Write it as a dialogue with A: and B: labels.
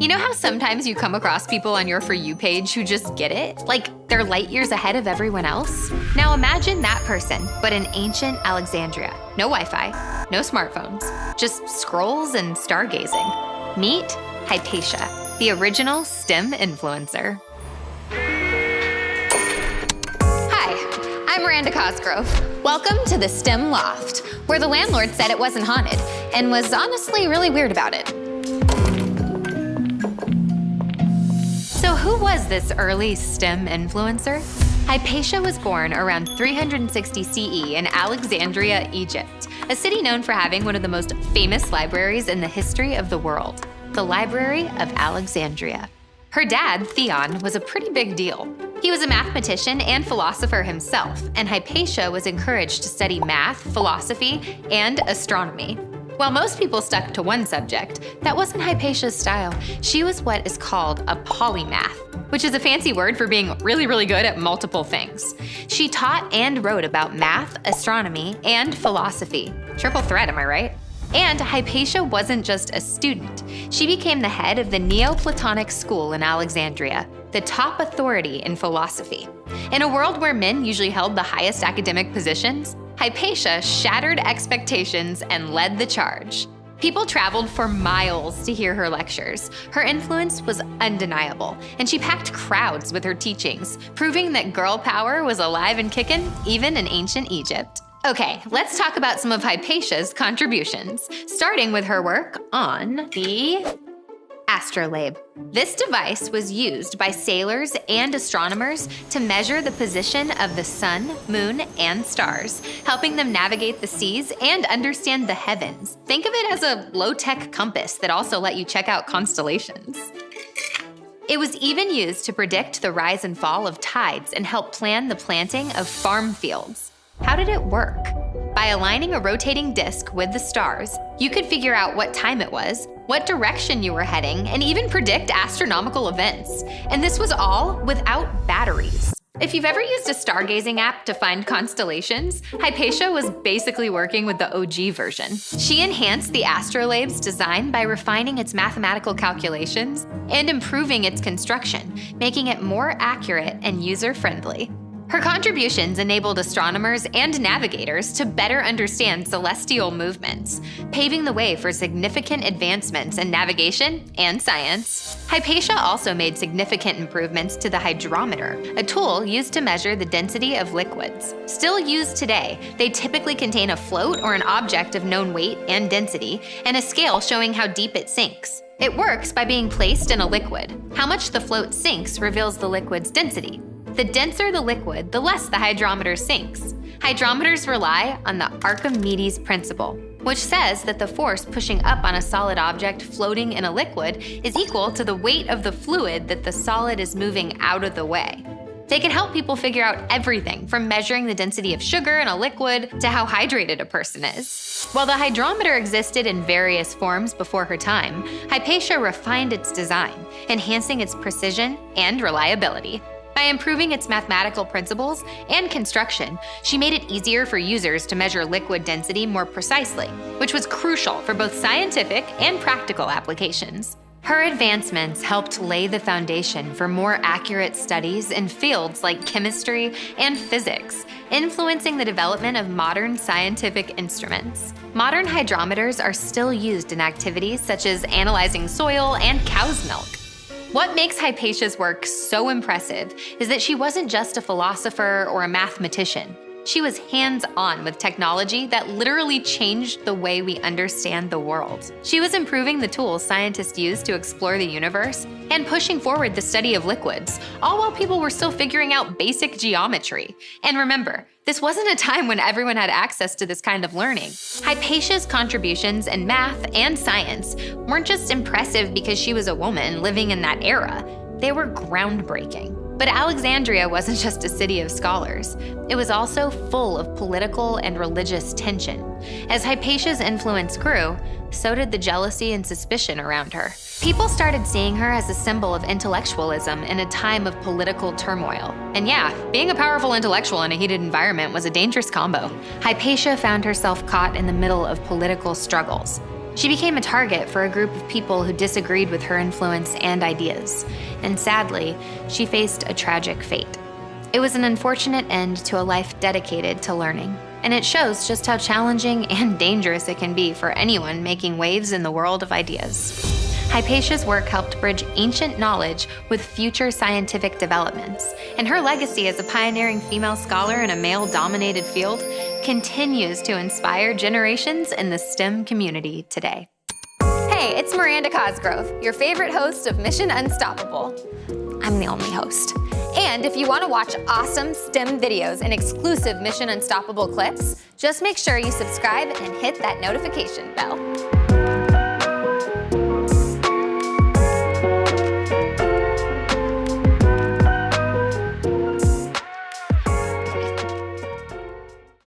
A: You know how sometimes you come across people on your For You page who just get it? Like they're light years ahead of everyone else? Now imagine that person, but in ancient Alexandria. No Wi-Fi, no smartphones, just scrolls and stargazing. Meet Hypatia, the original STEM influencer. Hi, I'm Miranda Cosgrove. Welcome to the STEM Loft, where the landlord said it wasn't haunted and was honestly really weird about it. So who was this early STEM influencer? Hypatia was born around 360 CE in Alexandria, Egypt, a city known for having one of the most famous libraries in the history of the world, the Library of Alexandria. Her dad, Theon, was a pretty big deal. He was a mathematician and philosopher himself, and Hypatia was encouraged to study math, philosophy, and astronomy. While most people stuck to one subject, that wasn't Hypatia's style. She was what is called a polymath, which is a fancy word for being really, really good at multiple things. She taught and wrote about math, astronomy, and philosophy. Triple threat, am I right? And Hypatia wasn't just a student. She became the head of the Neoplatonic school in Alexandria, the top authority in philosophy. In a world where men usually held the highest academic positions, Hypatia shattered expectations and led the charge. People traveled for miles to hear her lectures. Her influence was undeniable, and she packed crowds with her teachings, proving that girl power was alive and kicking even in ancient Egypt. Okay, let's talk about some of Hypatia's contributions, starting with her work on the astrolabe. This device was used by sailors and astronomers to measure the position of the sun, moon, and stars, helping them navigate the seas and understand the heavens. Think of it as a low-tech compass that also let you check out constellations. It was even used to predict the rise and fall of tides and help plan the planting of farm fields. How did it work? By aligning a rotating disc with the stars, you could figure out what time it was, what direction you were heading, and even predict astronomical events. And this was all without batteries. If you've ever used a stargazing app to find constellations, Hypatia was basically working with the OG version. She enhanced the astrolabe's design by refining its mathematical calculations and improving its construction, making it more accurate and user-friendly. Her contributions enabled astronomers and navigators to better understand celestial movements, paving the way for significant advancements in navigation and science. Hypatia also made significant improvements to the hydrometer, a tool used to measure the density of liquids. Still used today, they typically contain a float or an object of known weight and density, and a scale showing how deep it sinks. It works by being placed in a liquid. How much the float sinks reveals the liquid's density. The denser the liquid, the less the hydrometer sinks. Hydrometers rely on the Archimedes principle, which says that the force pushing up on a solid object floating in a liquid is equal to the weight of the fluid that the solid is moving out of the way. They can help people figure out everything from measuring the density of sugar in a liquid to how hydrated a person is. While the hydrometer existed in various forms before her time, Hypatia refined its design, enhancing its precision and reliability. By improving its mathematical principles and construction, she made it easier for users to measure liquid density more precisely, which was crucial for both scientific and practical applications. Her advancements helped lay the foundation for more accurate studies in fields like chemistry and physics, influencing the development of modern scientific instruments. Modern hydrometers are still used in activities such as analyzing soil and cow's milk. What makes Hypatia's work so impressive is that she wasn't just a philosopher or a mathematician. She was hands-on with technology that literally changed the way we understand the world. She was improving the tools scientists use to explore the universe and pushing forward the study of liquids, all while people were still figuring out basic geometry. And remember, this wasn't a time when everyone had access to this kind of learning. Hypatia's contributions in math and science weren't just impressive because she was a woman living in that era. They were groundbreaking. But Alexandria wasn't just a city of scholars. It was also full of political and religious tension. As Hypatia's influence grew, so did the jealousy and suspicion around her. People started seeing her as a symbol of intellectualism in a time of political turmoil. And yeah, being a powerful intellectual in a heated environment was a dangerous combo. Hypatia found herself caught in the middle of political struggles. She became a target for a group of people who disagreed with her influence and ideas, and sadly, she faced a tragic fate. It was an unfortunate end to a life dedicated to learning, and it shows just how challenging and dangerous it can be for anyone making waves in the world of ideas. Hypatia's work helped bridge ancient knowledge with future scientific developments, and her legacy as a pioneering female scholar in a male-dominated field continues to inspire generations in the STEM community today. Hey, it's Miranda Cosgrove, your favorite host of Mission Unstoppable. I'm the only host. And if you want to watch awesome STEM videos and exclusive Mission Unstoppable clips, just make sure you subscribe and hit that notification bell.